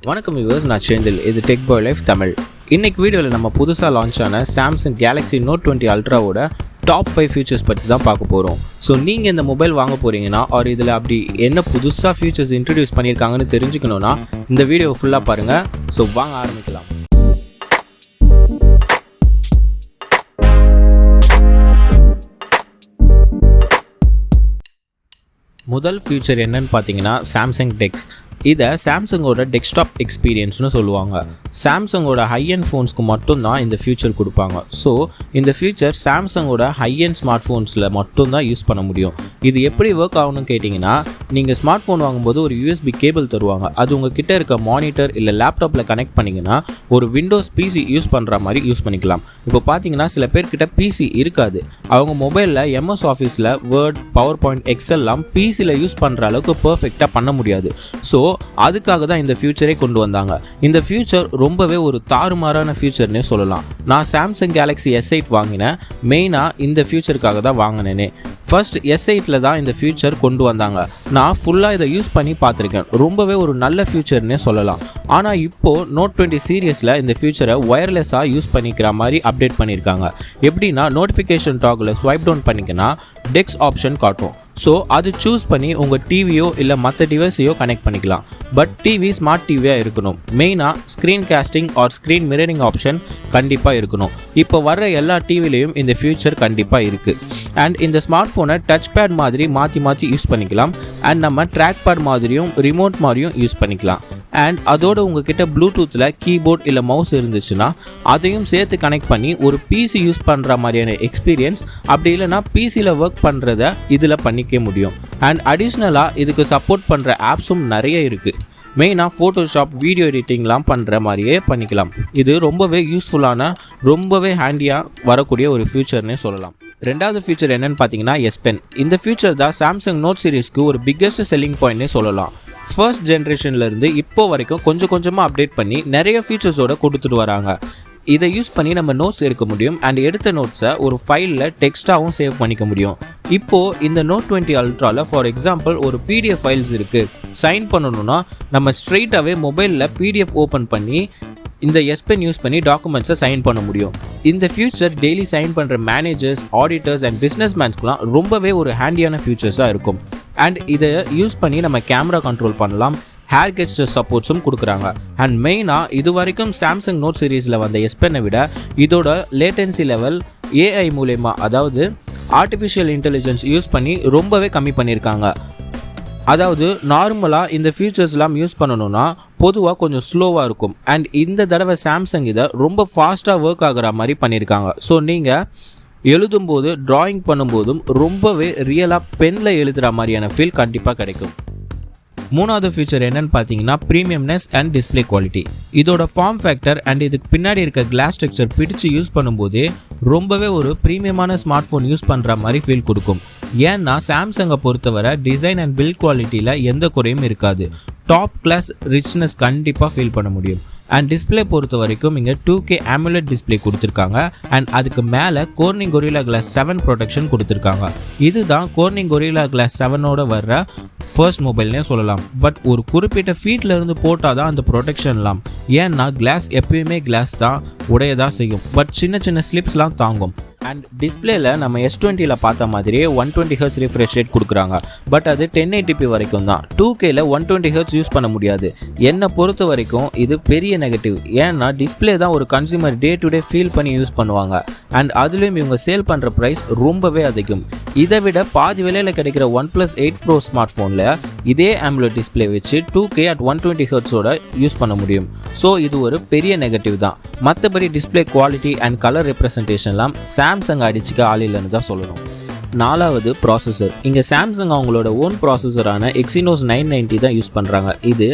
வணக்கம் வியூவர்ஸ், நான் சேந்தில். இது டெக் பாய் லைஃப் தமிழ். இன்னைக்கு வீடியோவில் நம்ம புதுசாக லான்ச் ஆன சாம்சங் கேலக்ஸி நோட் 20 அல்ட்ராவோட டாப் 5 ஃபீச்சர்ஸ் பற்றி தான் பார்க்க போகிறோம். ஸோ நீங்கள் இந்த மொபைல் வாங்க போகிறீங்கன்னா இதில் அப்படி என்ன புதுசாக ஃபீச்சர்ஸ் இன்ட்ரடியூஸ் பண்ணியிருக்காங்கன்னு தெரிஞ்சுக்கணுன்னா இந்த வீடியோ ஃபுல்லாக பாருங்கள். ஸோ வாங்க ஆரம்பிக்கலாம். முதல் ஃபீச்சர் என்னன்னு பார்த்தீங்கன்னா சாம்சங் டெக்ஸ். இதை சாம்சங்கோட டெஸ்க்டாப் எக்ஸ்பீரியன்ஸ்னு சொல்லுவாங்க. சாம்சங்கோட ஹை-எண்ட் ஃபோன்ஸ்க்கு மட்டும்தான் இந்த ஃபியூச்சர் கொடுப்பாங்க. ஸோ இந்த ஃபியூச்சர் சாம்சங்கோட ஹை-எண்ட் ஸ்மார்ட் ஃபோன்ஸில் மட்டும்தான் யூஸ் பண்ண முடியும். இது எப்படி ஒர்க் ஆகணும்னு கேட்டிங்கன்னா, நீங்கள் ஸ்மார்ட் ஃபோன் வாங்கும்போது ஒரு யூஎஸ்பி கேபிள் தருவாங்க. அது உங்கள் கிட்டே இருக்க மானிட்டர் இல்லை லேப்டாப்பில் கனெக்ட் பண்ணிங்கன்னா ஒரு விண்டோஸ் பிசி யூஸ் பண்ணுற மாதிரி யூஸ் பண்ணிக்கலாம். இப்போ பார்த்தீங்கன்னா சில பேர்கிட்ட பிசி இருக்காது. அவங்க மொபைலில் எம்எஸ் ஆஃபீஸில் வேர்ட், பவர் பாயிண்ட், எக்ஸெல்லாம் பிசியில் யூஸ் பண்ணுற அளவுக்கு பர்ஃபெக்டாக பண்ண முடியாது. ஸோ அதுக்காக தான் இந்த ஃபியூச்சரே கொண்டு வந்தாங்க. இந்த ஃபியூச்சர் ரொம்பவே ஒரு தாறுமாறான ஃபியூச்சர்னே சொல்லலாம். நான் சாம்சங் கேலக்ஸி S8 வாங்கினேன். மெயினாக இந்த ஃபியூச்சருக்காக தான் வாங்கினேனே. ஃபர்ஸ்ட் S8ல் தான் இந்த ஃபியூச்சர் கொண்டு வந்தாங்க. நான் ஃபுல்லாக இதை யூஸ் பண்ணி பார்த்துருக்கேன். ரொம்பவே ஒரு நல்ல ஃபியூச்சர்னே சொல்லலாம். ஆனால் இப்போது நோட் 20 சீரியஸில் இந்த ஃபியூச்சரை ஒயர்லெஸ்ஸாக யூஸ் பண்ணிக்கிற மாதிரி அப்டேட் பண்ணியிருக்காங்க. எப்படின்னா, நோட்டிஃபிகேஷன் டாகில் ஸ்வைப் டவுன் பண்ணிங்கன்னா டெக்ஸ் ஆப்ஷன் காட்டும். ஸோ அது சூஸ் பண்ணி உங்கள் டிவியோ இல்லை மற்ற டிவைஸையோ கனெக்ட் பண்ணிக்கலாம். பட் டிவி ஸ்மார்ட் டிவியாக இருக்கணும். மெயினாக screen casting or screen mirroring option கண்டிப்பாக இருக்கணும். இப்போ வர்ற எல்லா டிவிலையும் இந்த ஃபியூச்சர் கண்டிப்பாக இருக்குது. அண்ட் இந்த ஸ்மார்ட் ஃபோனை டச் பேட் மாதிரி மாற்றி யூஸ் பண்ணிக்கலாம். அண்ட் நம்ம ட்ராக் பேட் மாதிரியும் ரிமோட் மாதிரியும் யூஸ் பண்ணிக்கலாம். அண்ட் அதோடு உங்ககிட்ட ப்ளூடூத்தில் கீபோர்ட் இல்லை மவுஸ் இருந்துச்சுன்னா அதையும் சேர்த்து கனெக்ட் பண்ணி ஒரு பிசி யூஸ் பண்ணுற மாதிரியான எக்ஸ்பீரியன்ஸ், அப்படி இல்லைனா பிசியில் ஒர்க் பண்ணுறத இதில் பண்ணிக்க முடியும். அண்ட் அடிஷ்னலாக இதுக்கு சப்போர்ட் பண்ணுற ஆப்ஸும் நிறைய இருக்குது. மெயினாக ஃபோட்டோஷாப், வீடியோ எடிட்டிங்லாம் பண்ணுற மாதிரியே பண்ணிக்கலாம். இது ரொம்பவே யூஸ்ஃபுல்லான, ரொம்பவே ஹேண்டியாக வரக்கூடிய ஒரு ஃபியூச்சர்னே சொல்லலாம். ரெண்டாவது ஃபீச்சர் என்னன்னு பார்த்தீங்கன்னா S Pen. இந்த ஃபியூச்சர் தான் சாம்சங் நோட் சீரிஸ்க்கு ஒரு பிக்கெஸ்ட் செல்லிங் பாயிண்ட்னே சொல்லலாம். ஃபர்ஸ்ட் ஜென்ரேஷன்லேருந்து இப்போ வரைக்கும் கொஞ்சம் கொஞ்சமாக அப்டேட் பண்ணி நிறைய ஃபீச்சர்ஸோடு கொடுத்துட்டு வராங்க. இதை யூஸ் பண்ணி நம்ம நோட்ஸ் எடுக்க முடியும். அண்ட் எடுத்த நோட்ஸை ஒரு ஃபைலில் டெக்ஸ்ட்டாகவும் சேவ் பண்ணிக்க முடியும். இப்போது இந்த நோட் 20 அல்ட்ராவில் ஃபார் எக்ஸாம்பிள் ஒரு பிடிஎஃப் ஃபைல்ஸ் இருக்குது. சைன் பண்ணணுன்னா நம்ம ஸ்ட்ரெயிட்டாகவே மொபைலில் பிடிஎஃப் ஓப்பன் பண்ணி இந்த S Pen யூஸ் பண்ணி டாக்குமெண்ட்ஸை சைன் பண்ண முடியும். இந்த ஃபியூச்சர் டெய்லி சைன் பண்ணுற மேனேஜர்ஸ், ஆடிட்டர்ஸ் அண்ட் பிஸ்னஸ் மேன்ஸ்க்குலாம் ரொம்பவே ஒரு ஹேண்டியான ஃபியூச்சர்ஸாக இருக்கும். அண்ட் இதை யூஸ் பண்ணி நம்ம கேமரா கண்ட்ரோல் பண்ணலாம். ஹேர் கெஸ்டர் சப்போர்ட்ஸும் கொடுக்குறாங்க. அண்ட் மெயினாக இது வரைக்கும் சாம்சங் நோட் சீரீஸில் வந்த S Pen விட இதோட லேட்டன்சி லெவல் AI மூலயமா, அதாவது ஆர்டிஃபிஷியல் இன்டெலிஜென்ஸ் யூஸ் பண்ணி ரொம்பவே கம்மி பண்ணியிருக்காங்க. அதாவது நார்மலாக இந்த ஃபீச்சர்ஸ்லாம் யூஸ் பண்ணணுன்னா பொதுவாக கொஞ்சம் ஸ்லோவாக இருக்கும். அண்ட் இந்த தடவை சாம்சங் இதை ரொம்ப ஃபாஸ்ட்டாக ஒர்க் ஆகிற மாதிரி பண்ணியிருக்காங்க. ஸோ நீங்கள் எழுதும்போது, ட்ராயிங் பண்ணும்போதும் ரொம்பவே ரியலாக பெனில் எழுதுகிற மாதிரியான ஃபீல் கண்டிப்பாக கிடைக்கும். மூணாவது ஃபீச்சர் என்னன்னு பார்த்தீங்கன்னா ப்ரீமியம்னஸ் அண்ட் டிஸ்பிளே குவாலிட்டி. இதோட ஃபார்ம் ஃபேக்டர் அண்ட் இதுக்கு பின்னாடி இருக்க கிளாஸ் ஸ்ட்ரக்சர் பிடிச்சு யூஸ் பண்ணும்போதே ரொம்பவே ஒரு ப்ரீமியமான ஸ்மார்ட் ஃபோன் யூஸ் பண்ணுற மாதிரி ஃபீல் கொடுக்கும். ஏன்னா சாம்சங்கை பொறுத்தவரை டிசைன் அண்ட் பில்ட் குவாலிட்டியில் எந்த குறையும் இருக்காது. டாப் கிளாஸ் ரிச்னஸ் கண்டிப்பாக ஃபீல் பண்ண முடியும். அண்ட் டிஸ்பிளே பொறுத்த வரைக்கும் இங்கே 2K AMOLED டிஸ்பிளே கொடுத்துருக்காங்க. அண்ட் அதுக்கு மேலே Corning Gorilla Glass 7 ப்ரொடெக்ஷன் கொடுத்துருக்காங்க. இதுதான் Corning Gorilla Glass 7ஓட வர்ற ஃபர்ஸ்ட் மொபைல்னே சொல்லலாம். பட் ஒரு குறிப்பிட்ட ஃபீட்டில் இருந்து போட்டால் தான் அந்த ப்ரொடெக்ஷன்லாம். ஏன்னா கிளாஸ் எப்பயுமே கிளாஸ் தான், உடையதான் செய்யும். பட் சின்ன சின்ன ஸ்லிப்ஸ்லாம் தாங்கும். அண்ட் டிஸ்பிளேல நம்ம S20ல் பார்த்த மாதிரியே 120 Hz ரிஃப்ரெஷ் ரேட் கொடுக்குறாங்க. பட் அது 1080p வரைக்கும் தான். 2Kல 120 Hz யூஸ் பண்ண முடியாது. என்னை பொறுத்த வரைக்கும் இது பெரிய நெகட்டிவ். ஏன்னா டிஸ்பிளே தான் ஒரு consumer day to day feel பண்ணி யூஸ் பண்ணுவாங்க. அண்ட் அதுலேயும் இவங்க சேல் பண்ணுற ப்ரைஸ் ரொம்பவே அதிகம். இதை விட பாதி விலையில் கிடைக்கிற OnePlus 8 Pro ஸ்மார்ட் ஃபோனில் இதே AMOLED டிஸ்பிளே வச்சு 2K at 120 Hzோட யூஸ் பண்ண முடியும். ஸோ இது ஒரு பெரிய நெகட்டிவ் தான். மற்றபடி டிஸ்பிளே குவாலிட்டி அண்ட் கலர் ரெப்ரசன்டேஷன்லாம் சாம்சங் அடிச்சுக்க ஆள் இல்லைன்னு தான் சொல்லணும். நாலாவது ப்ராசஸர். இங்கே சாம்சங் அவங்களோட ஓன் ப்ராசஸரான Exynos 990 தான் யூஸ் பண்ணுறாங்க. இது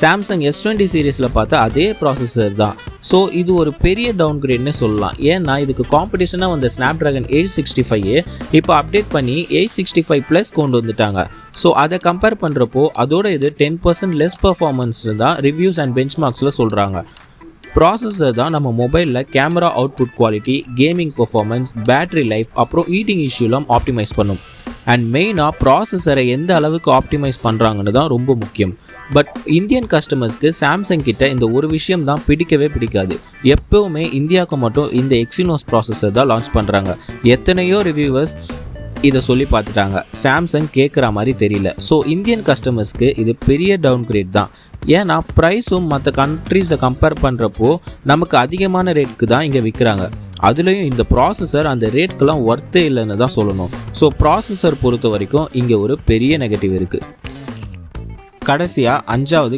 சாம்சங் S20 சீரீஸில் பார்த்த அதே ப்ராசஸர் தான். ஸோ இது ஒரு பெரிய டவுன் கிரேட்னே சொல்லலாம். ஏன்னா இதுக்கு காம்படிஷனாக வந்த Snapdragon 865 இப்போ அப்டேட் பண்ணி 865+ கொண்டு வந்துட்டாங்க. ஸோ அதை கம்பேர் பண்ணுறப்போ அதோட இது 10% லெஸ் பர்ஃபார்மன்ஸ் தான் ரிவ்யூஸ் அண்ட் பெஞ்ச்மார்க்ஸில் சொல்கிறாங்க. ப்ராசஸர் தான் நம்ம மொபைலில் camera output quality, gaming performance, battery life, அப்புறம் ஈட்டிங் இஷ்யூலாம் ஆப்டிமைஸ் பண்ணும். அண்ட் மெயினாக ப்ராசஸரை எந்த அளவுக்கு ஆப்டிமைஸ் பண்ணுறாங்கன்னு தான் ரொம்ப முக்கியம். பட் இந்தியன் கஸ்டமர்ஸ்க்கு சாம்சங் கிட்ட இந்த ஒரு விஷயம் தான் பிடிக்கவே பிடிக்காது. எப்போவுமே இந்தியாவுக்கு மட்டும் இந்த எக்ஸினோஸ் ப்ராசஸர் தான் லான்ச் பண்ணுறாங்க. எத்தனையோ ரிவ்யூவர்ஸ் இதை சொல்லி பார்த்துட்டாங்க, சாம்சங் கேட்குற மாதிரி தெரியல. ஸோ இந்தியன் கஸ்டமர்ஸ்க்கு இது பெரிய டவுன் கிரேட் தான். ஏன்னா ப்ரைஸும் மற்ற கண்ட்ரீஸை கம்பேர் பண்ணுறப்போ நமக்கு அதிகமான ரேட்டுக்கு தான் இங்கே விற்கிறாங்க. அதுலேயும் இந்த ப்ராசஸர் அந்த ரேட்க்கெல்லாம் ஒர்த்தே இல்லைன்னு தான் சொல்லணும். ஸோ ப்ராசஸர் பொறுத்த வரைக்கும் இங்கே ஒரு பெரிய நெகட்டிவ் இருக்குது. கடைசியாக 5வது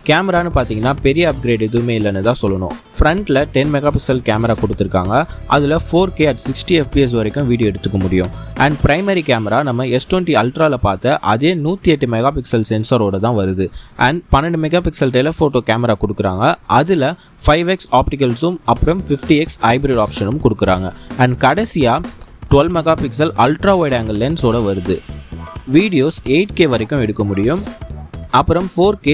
கேமரான்னு பார்த்தீங்கன்னா பெரிய அப்கிரேட் எதுவுமே இல்லைன்னு தான் சொல்லணும். ஃப்ரண்ட்டில் 10 மெகாபிக்சல் கேமரா கொடுத்துருக்காங்க. அதில் 4K at 60 fps வரைக்கும் வீடியோ எடுத்துக்க முடியும். அண்ட் ப்ரைமரி கேமரா நம்ம S20 அல்ட்ராவில் பார்த்த அதே 108 மெகாபிக்சல் சென்சரோடு தான் வருது. அண்ட் 12 மெகாபிக்சல் டெலஃபோட்டோ கேமரா கொடுக்குறாங்க. அதில் 5x ஆப்டிக்கல் ஜூம் அப்புறம் 50x ஹைப்ரிட் ஆப்ஷனும் கொடுக்குறாங்க. அண்ட் கடைசியாக 12 மெகாபிக்சல் அல்ட்ரா வைட் ஆங்கிள் லென்ஸோடு வருது. வீடியோஸ் 8K வரைக்கும் எடுக்க முடியும். அப்புறம் 4K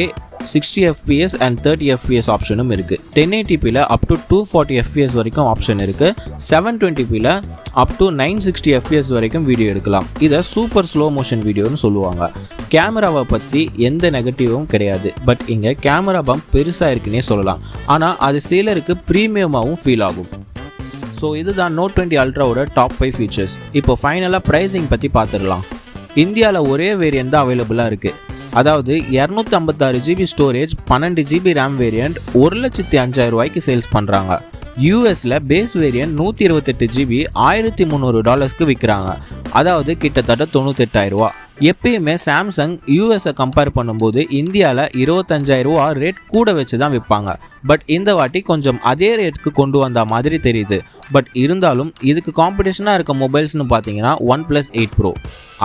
60 fps அண்ட் 30 fps ஆப்ஷனும் இருக்குது. 1080pல அப் டு 240 fps வரைக்கும் ஆப்ஷன் இருக்குது. 720pல அப் டு 960 fps வரைக்கும் வீடியோ எடுக்கலாம். இதை சூப்பர் ஸ்லோ மோஷன் வீடியோன்னு சொல்லுவாங்க. கேமராவை பற்றி எந்த நெகட்டிவும் கிடையாது. பட் இங்கே கேமரா பம்ப் பெருசாக இருக்குன்னே சொல்லலாம். ஆனால் அது சிலருக்கு ப்ரீமியமாகவும் ஃபீல் ஆகும். ஸோ இதுதான் Note 20 Ultraவோட டாப் 5 ஃபீச்சர்ஸ். இப்போ ஃபைனலாக ப்ரைஸிங் பற்றி பார்த்துடலாம். இந்தியாவில் ஒரே வேரியன்ட் தான் அவைலபிளாக இருக்குது. அதாவது 256 GB storage 12 GB RAM variant 1,05,000 ரூபாய்க்கு சேல்ஸ் பண்ணுறாங்க. யூஎஸில் பேஸ் வேரியன்ட் 128 GB $1,300 விற்கிறாங்க. அதாவது கிட்டத்தட்ட 98,000 ரூபா. எப்பயுமே சாம்சங் யூஎஸை கம்பேர் பண்ணும்போது இந்தியாவில் 25,000 ரூபா ரேட் கூட வச்சு தான் விற்பாங்க. பட் இந்த வாட்டி கொஞ்சம் அதே ரேட்டுக்கு கொண்டு வந்த மாதிரி தெரியுது. பட் இருந்தாலும் இதுக்கு காம்படிஷனாக இருக்க மொபைல்ஸ்னு பார்த்தீங்கன்னா OnePlus 8 Pro.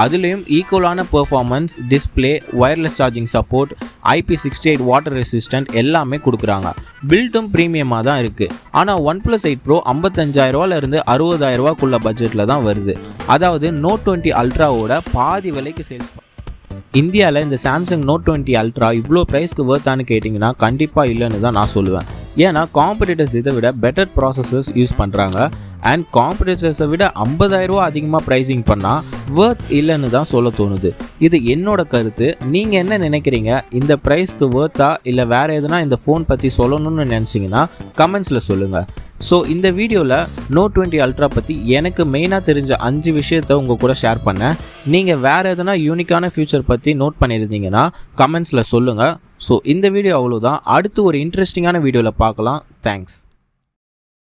அதுலேயும் ஈக்குவலான performance, display, wireless charging support, IP68 water resistant எல்லாமே கொடுக்குறாங்க. பில்டும் ப்ரீமியமாக தான் இருக்குது. ஆனால் OnePlus 8 Pro 55,000 ரூபாயிலிருந்து 60,000 ரூபாக்குள்ள பட்ஜெட்டில் தான் வருது. அதாவது Note 20 Ultraவோட பாதி விலைக்கு சேல்ஸ். இந்தியாவில் இந்த சாம்சங் Note 20 Ultra இவ்வளோ ப்ரைஸ்க்கு வர்த்தான்னு கேட்டிங்கன்னா கண்டிப்பாக இல்லைன்னு தான் நான் சொல்லுவேன். ஏன்னா காம்படிட்டர்ஸ் இதை விட பெட்டர் ப்ராசஸர்ஸ் யூஸ் பண்ணுறாங்க. அண்ட் காம்படிட்டர்ஸை விட 50,000 ரூபா அதிகமாக ப்ரைஸிங் பண்ணால் வர்த் இல்லைன்னு தான் சொல்ல தோணுது. இது என்னோட கருத்து. நீங்கள் என்ன நினைக்கிறீங்க? இந்த ப்ரைஸ்க்கு வர்த்தா இல்லை வேறு எதுனா இந்த ஃபோன் பற்றி சொல்லணும்னு நினச்சிங்கன்னா கமெண்ட்ஸில் சொல்லுங்கள். ஸோ இந்த வீடியோவில் Note 20 Ultra பற்றி எனக்கு மெயினாக தெரிஞ்ச 5 விஷயத்தை உங்கள் கூட ஷேர் பண்ணேன். நீங்கள் வேறு எதுனா யூனிக்கான ஃபியூச்சர் பற்றி நோட் பண்ணியிருந்தீங்கன்னா கமெண்ட்ஸில் சொல்லுங்கள். ஸோ இந்த வீடியோ அவ்வளோதான். அடுத்து ஒரு இன்ட்ரெஸ்டிங்கான வீடியோவில் பார்க்கலாம். தேங்க்ஸ்.